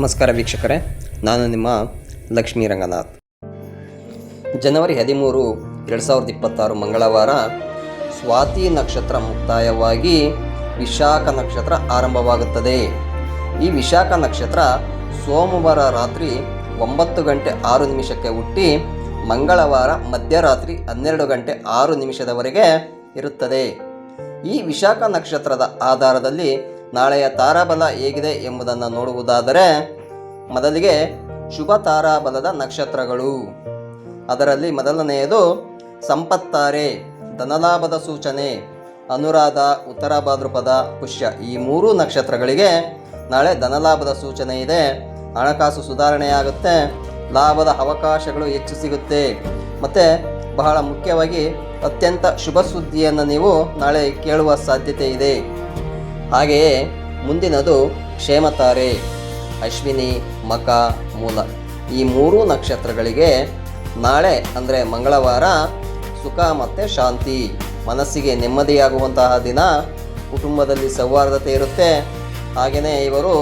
ನಮಸ್ಕಾರ ವೀಕ್ಷಕರೇ, ನಾನು ನಿಮ್ಮ ಲಕ್ಷ್ಮೀ ರಂಗನಾಥ್. ಜನವರಿ 13, 2026 ಮಂಗಳವಾರ ಸ್ವಾತಿ ನಕ್ಷತ್ರ ಮುಕ್ತಾಯವಾಗಿ ವಿಶಾಖ ನಕ್ಷತ್ರ ಆರಂಭವಾಗುತ್ತದೆ. ಈ ವಿಶಾಖ ನಕ್ಷತ್ರ ಸೋಮವಾರ ರಾತ್ರಿ 9:06 ಹುಟ್ಟಿ ಮಂಗಳವಾರ ಮಧ್ಯರಾತ್ರಿ 12:06 ಇರುತ್ತದೆ. ಈ ವಿಶಾಖ ನಕ್ಷತ್ರದ ಆಧಾರದಲ್ಲಿ ನಾಳೆಯ ತಾರಾಬಲ ಹೇಗಿದೆ ಎಂಬುದನ್ನು ನೋಡುವುದಾದರೆ, ಮೊದಲಿಗೆ ಶುಭ ತಾರಾಬಲದ ನಕ್ಷತ್ರಗಳು. ಅದರಲ್ಲಿ ಮೊದಲನೆಯದು ಸಂಪತ್ತಾರೆ, ಧನಲಾಭದ ಸೂಚನೆ. ಅನುರಾಧ, ಉತ್ತರ ಭಾದ್ರಪದ, ಪುಷ್ಯ ಈ 3 ನಕ್ಷತ್ರಗಳಿಗೆ ನಾಳೆ ಧನಲಾಭದ ಸೂಚನೆ ಇದೆ. ಹಣಕಾಸು ಸುಧಾರಣೆಯಾಗುತ್ತೆ, ಲಾಭದ ಅವಕಾಶಗಳು ಹೆಚ್ಚು ಸಿಗುತ್ತೆ. ಮತ್ತು ಬಹಳ ಮುಖ್ಯವಾಗಿ ಅತ್ಯಂತ ಶುಭ ಸುದ್ದಿಯನ್ನು ನೀವು ನಾಳೆ ಕೇಳುವ ಸಾಧ್ಯತೆ ಇದೆ. ಹಾಗೆಯೇ ಮುಂದಿನದು ಕ್ಷೇಮತಾರೆ, ಅಶ್ವಿನಿ, ಮಖ, ಮೂಲ ಈ 3 ನಕ್ಷತ್ರಗಳಿಗೆ ನಾಳೆ ಅಂದರೆ ಮಂಗಳವಾರ ಸುಖ ಮತ್ತು ಶಾಂತಿ, ಮನಸ್ಸಿಗೆ ನೆಮ್ಮದಿಯಾಗುವಂತಹ ದಿನ. ಕುಟುಂಬದಲ್ಲಿ ಸೌಹಾರ್ದತೆ ಇರುತ್ತೆ. ಹಾಗೆಯೇ ಇವರು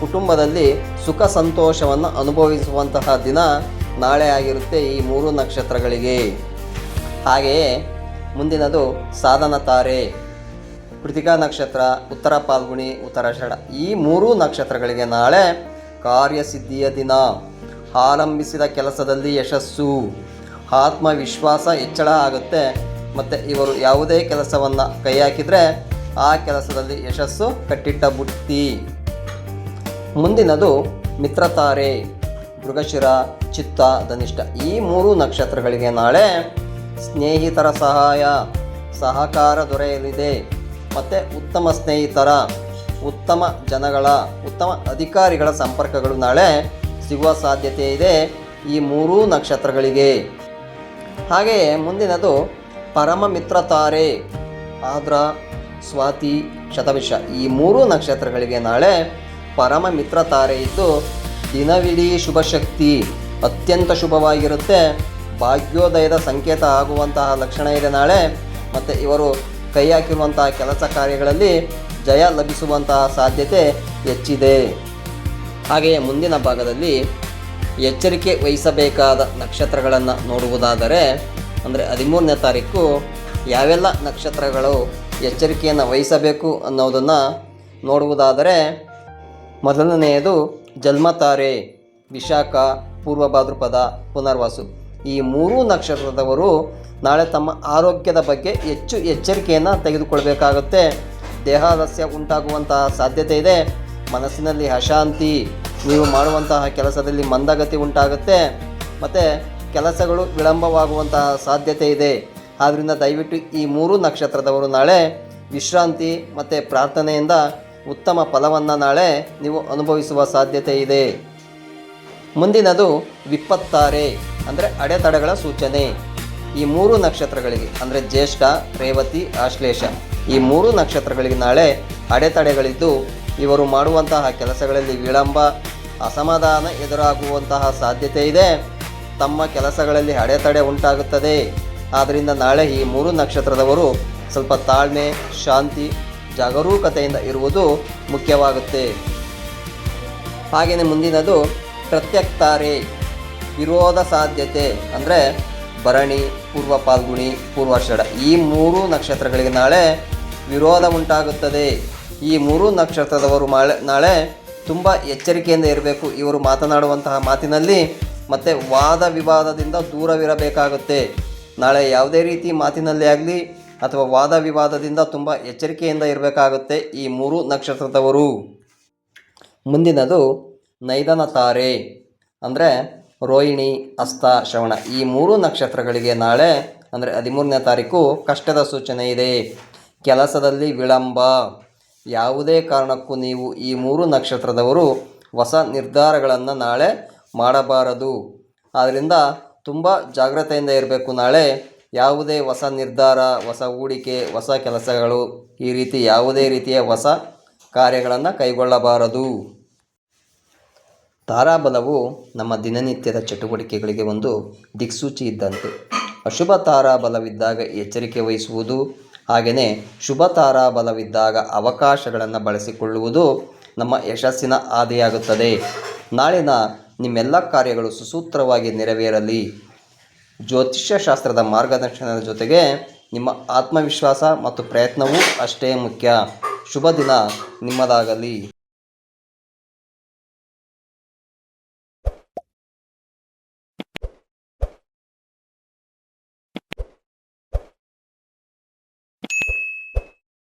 ಕುಟುಂಬದಲ್ಲಿ ಸುಖ ಸಂತೋಷವನ್ನು ಅನುಭವಿಸುವಂತಹ ದಿನ ನಾಳೆ ಆಗಿರುತ್ತೆ ಈ 3 ನಕ್ಷತ್ರಗಳಿಗೆ. ಹಾಗೆಯೇ ಮುಂದಿನದು ಸಾಧನ ತಾರೆ, ಕೃತಿಕಾ ನಕ್ಷತ್ರ, ಉತ್ತರ ಪಾಲ್ಗುಣಿ, ಉತ್ತರಾಷಾಢ ಈ 3 ನಕ್ಷತ್ರಗಳಿಗೆ ನಾಳೆ ಕಾರ್ಯಸಿದ್ಧಿಯ ದಿನ. ಆರಂಭಿಸಿದ ಕೆಲಸದಲ್ಲಿ ಯಶಸ್ಸು, ಆತ್ಮವಿಶ್ವಾಸ ಹೆಚ್ಚಳ ಆಗುತ್ತೆ. ಮತ್ತು ಇವರು ಯಾವುದೇ ಕೆಲಸವನ್ನು ಕೈ ಹಾಕಿದರೆ ಆ ಕೆಲಸದಲ್ಲಿ ಯಶಸ್ಸು ಕಟ್ಟಿಟ್ಟ ಬುತ್ತಿ. ಮುಂದಿನದು ಮಿತ್ರತಾರೆ, ಮೃಗಶಿರ, ಚಿತ್ತ, ಧನಿಷ್ಠ ಈ 3 ನಕ್ಷತ್ರಗಳಿಗೆ ನಾಳೆ ಸ್ನೇಹಿತರ ಸಹಾಯ, ಸಹಕಾರ ದೊರೆಯಲಿದೆ. ಮತ್ತು ಉತ್ತಮ ಸ್ನೇಹಿತರ, ಉತ್ತಮ ಜನಗಳ, ಉತ್ತಮ ಅಧಿಕಾರಿಗಳ ಸಂಪರ್ಕಗಳು ನಾಳೆ ಸಿಗುವ ಸಾಧ್ಯತೆ ಇದೆ ಈ 3 ನಕ್ಷತ್ರಗಳಿಗೆ. ಹಾಗೆಯೇ ಮುಂದಿನದು ಪರಮ ಮಿತ್ರ ತಾರೆ, ಆದ್ರ, ಸ್ವಾತಿ, ಶತಭಿಷ ಈ 3 ನಕ್ಷತ್ರಗಳಿಗೆ ನಾಳೆ ಪರಮ ಮಿತ್ರ ತಾರೆ ಇದ್ದು ದಿನವಿಡೀ ಶುಭಶಕ್ತಿ, ಅತ್ಯಂತ ಶುಭವಾಗಿರುತ್ತೆ. ಭಾಗ್ಯೋದಯದ ಸಂಕೇತ ಆಗುವಂತಹ ಲಕ್ಷಣ ಇದೆ ನಾಳೆ. ಮತ್ತು ಇವರು ಕೈ ಹಾಕಿರುವಂತಹ ಕೆಲಸ ಕಾರ್ಯಗಳಲ್ಲಿ ಜಯ ಲಭಿಸುವಂತಹ ಸಾಧ್ಯತೆ ಹೆಚ್ಚಿದೆ. ಹಾಗೆಯೇ ಮುಂದಿನ ಭಾಗದಲ್ಲಿ ಎಚ್ಚರಿಕೆ ವಹಿಸಬೇಕಾದ ನಕ್ಷತ್ರಗಳನ್ನು ನೋಡುವುದಾದರೆ, ಅಂದರೆ 13ನೇ ತಾರೀಕು ಯಾವೆಲ್ಲ ನಕ್ಷತ್ರಗಳು ಎಚ್ಚರಿಕೆಯನ್ನು ವಹಿಸಬೇಕು ಅನ್ನೋದನ್ನು ನೋಡುವುದಾದರೆ, ಮೊದಲನೆಯದು ಜನ್ಮತಾರೆ, ವಿಶಾಖ, ಪೂರ್ವ ಭಾದ್ರಪದ, ಪುನರ್ವಸು ಈ 3 ನಕ್ಷತ್ರದವರು ನಾಳೆ ತಮ್ಮ ಆರೋಗ್ಯದ ಬಗ್ಗೆ ಹೆಚ್ಚು ಎಚ್ಚರಿಕೆಯನ್ನು ತೆಗೆದುಕೊಳ್ಬೇಕಾಗುತ್ತೆ. ದೇಹಾಲಸ್ಯ ಉಂಟಾಗುವಂತಹ ಸಾಧ್ಯತೆ ಇದೆ. ಮನಸ್ಸಿನಲ್ಲಿ ಅಶಾಂತಿ, ನೀವು ಮಾಡುವಂತಹ ಕೆಲಸದಲ್ಲಿ ಮಂದಗತಿ ಉಂಟಾಗುತ್ತೆ. ಮತ್ತು ಕೆಲಸಗಳು ವಿಳಂಬವಾಗುವಂತಹ ಸಾಧ್ಯತೆ ಇದೆ. ಆದ್ದರಿಂದ ದಯವಿಟ್ಟು ಈ 3 ನಕ್ಷತ್ರದವರು ನಾಳೆ ವಿಶ್ರಾಂತಿ ಮತ್ತು ಪ್ರಾರ್ಥನೆಯಿಂದ ಉತ್ತಮ ಫಲವನ್ನು ನಾಳೆ ನೀವು ಅನುಭವಿಸುವ ಸಾಧ್ಯತೆ ಇದೆ. ಮುಂದಿನದು ವಿಪತ್ತಾರೆ, ಅಂದರೆ ಅಡೆತಡೆಗಳ ಸೂಚನೆ. ಈ 3 ನಕ್ಷತ್ರಗಳಿಗೆ ಅಂದರೆ ಜ್ಯೇಷ್ಠ, ರೇವತಿ, ಆಶ್ಲೇಷ ಈ 3 ನಕ್ಷತ್ರಗಳಿಗೆ ನಾಳೆ ಅಡೆತಡೆಗಳಿದ್ದು ಇವರು ಮಾಡುವಂತಹ ಕೆಲಸಗಳಲ್ಲಿ ವಿಳಂಬ, ಅಸಮಾಧಾನ ಎದುರಾಗುವಂತಹ ಸಾಧ್ಯತೆ ಇದೆ. ತಮ್ಮ ಕೆಲಸಗಳಲ್ಲಿ ಅಡೆತಡೆ ಉಂಟಾಗುತ್ತದೆ. ಆದ್ದರಿಂದ ನಾಳೆ ಈ 3 ನಕ್ಷತ್ರದವರು ಸ್ವಲ್ಪ ತಾಳ್ಮೆ, ಶಾಂತಿ, ಜಾಗರೂಕತೆಯಿಂದ ಇರುವುದು ಮುಖ್ಯವಾಗುತ್ತೆ. ಹಾಗೆಯೇ ಮುಂದಿನದು ಪ್ರತ್ಯಕ್ತಾರೆ, ವಿರೋಧ ಸಾಧ್ಯತೆ ಅಂದರೆ ಭರಣಿ, ಪೂರ್ವ ಪಾಲ್ಗುಣಿ, ಪೂರ್ವಾಷಾಢ ಈ 3 ನಕ್ಷತ್ರಗಳಿಗೆ ನಾಳೆ ವಿರೋಧ ಉಂಟಾಗುತ್ತದೆ. ಈ 3 ನಕ್ಷತ್ರದವರು ನಾಳೆ ತುಂಬ ಎಚ್ಚರಿಕೆಯಿಂದ ಇರಬೇಕು. ಇವರು ಮಾತನಾಡುವಂತಹ ಮಾತಿನಲ್ಲಿ ಮತ್ತು ವಾದ ವಿವಾದದಿಂದ ದೂರವಿರಬೇಕಾಗುತ್ತೆ. ನಾಳೆ ಯಾವುದೇ ರೀತಿ ಮಾತಿನಲ್ಲಿ ಆಗಲಿ ಅಥವಾ ವಾದ ವಿವಾದದಿಂದ ತುಂಬ ಎಚ್ಚರಿಕೆಯಿಂದ ಇರಬೇಕಾಗುತ್ತೆ ಈ 3 ನಕ್ಷತ್ರದವರು. ಮುಂದಿನದು ನೈದನ ತಾರೆ, ಅಂದರೆ ರೋಹಿಣಿ, ಹಸ್ತ, ಶ್ರವಣ ಈ 3 ನಕ್ಷತ್ರಗಳಿಗೆ ನಾಳೆ ಅಂದರೆ 13ನೇ ತಾರೀಕು ಕಷ್ಟದ ಸೂಚನೆ ಇದೆ. ಕೆಲಸದಲ್ಲಿ ವಿಳಂಬ, ಯಾವುದೇ ಕಾರಣಕ್ಕೂ ನೀವು ಈ 3 ನಕ್ಷತ್ರದವರು ಹೊಸ ನಿರ್ಧಾರಗಳನ್ನು ನಾಳೆ ಮಾಡಬಾರದು. ಆದ್ದರಿಂದ ತುಂಬ ಜಾಗ್ರತೆಯಿಂದ ಇರಬೇಕು. ನಾಳೆ ಯಾವುದೇ ಹೊಸ ನಿರ್ಧಾರ, ಹೊಸ ಹೂಡಿಕೆ, ಹೊಸ ಕೆಲಸಗಳು ಈ ರೀತಿ ಯಾವುದೇ ರೀತಿಯ ಹೊಸ ಕಾರ್ಯಗಳನ್ನು ಕೈಗೊಳ್ಳಬಾರದು. ತಾರಾಬಲವು ನಮ್ಮ ದಿನನಿತ್ಯದ ಚಟುವಟಿಕೆಗಳಿಗೆ ಒಂದು ದಿಕ್ಸೂಚಿ ಇದ್ದಂತೆ. ಅಶುಭ ತಾರಾಬಲವಿದ್ದಾಗ ಎಚ್ಚರಿಕೆ ವಹಿಸುವುದು, ಹಾಗೆಯೇ ಶುಭ ತಾರಾಬಲವಿದ್ದಾಗ ಅವಕಾಶಗಳನ್ನು ಬಳಸಿಕೊಳ್ಳುವುದು ನಮ್ಮ ಯಶಸ್ಸಿನ ಹಾದಿಯಾಗುತ್ತದೆ. ನಾಳಿನ ನಿಮ್ಮೆಲ್ಲ ಕಾರ್ಯಗಳು ಸುಸೂತ್ರವಾಗಿ ನೆರವೇರಲಿ. ಜ್ಯೋತಿಷ್ಯ ಶಾಸ್ತ್ರದ ಮಾರ್ಗದರ್ಶನದ ಜೊತೆಗೆ ನಿಮ್ಮ ಆತ್ಮವಿಶ್ವಾಸ ಮತ್ತು ಪ್ರಯತ್ನವೂ ಅಷ್ಟೇ ಮುಖ್ಯ. ಶುಭ ದಿನ ನಿಮ್ಮದಾಗಲಿ.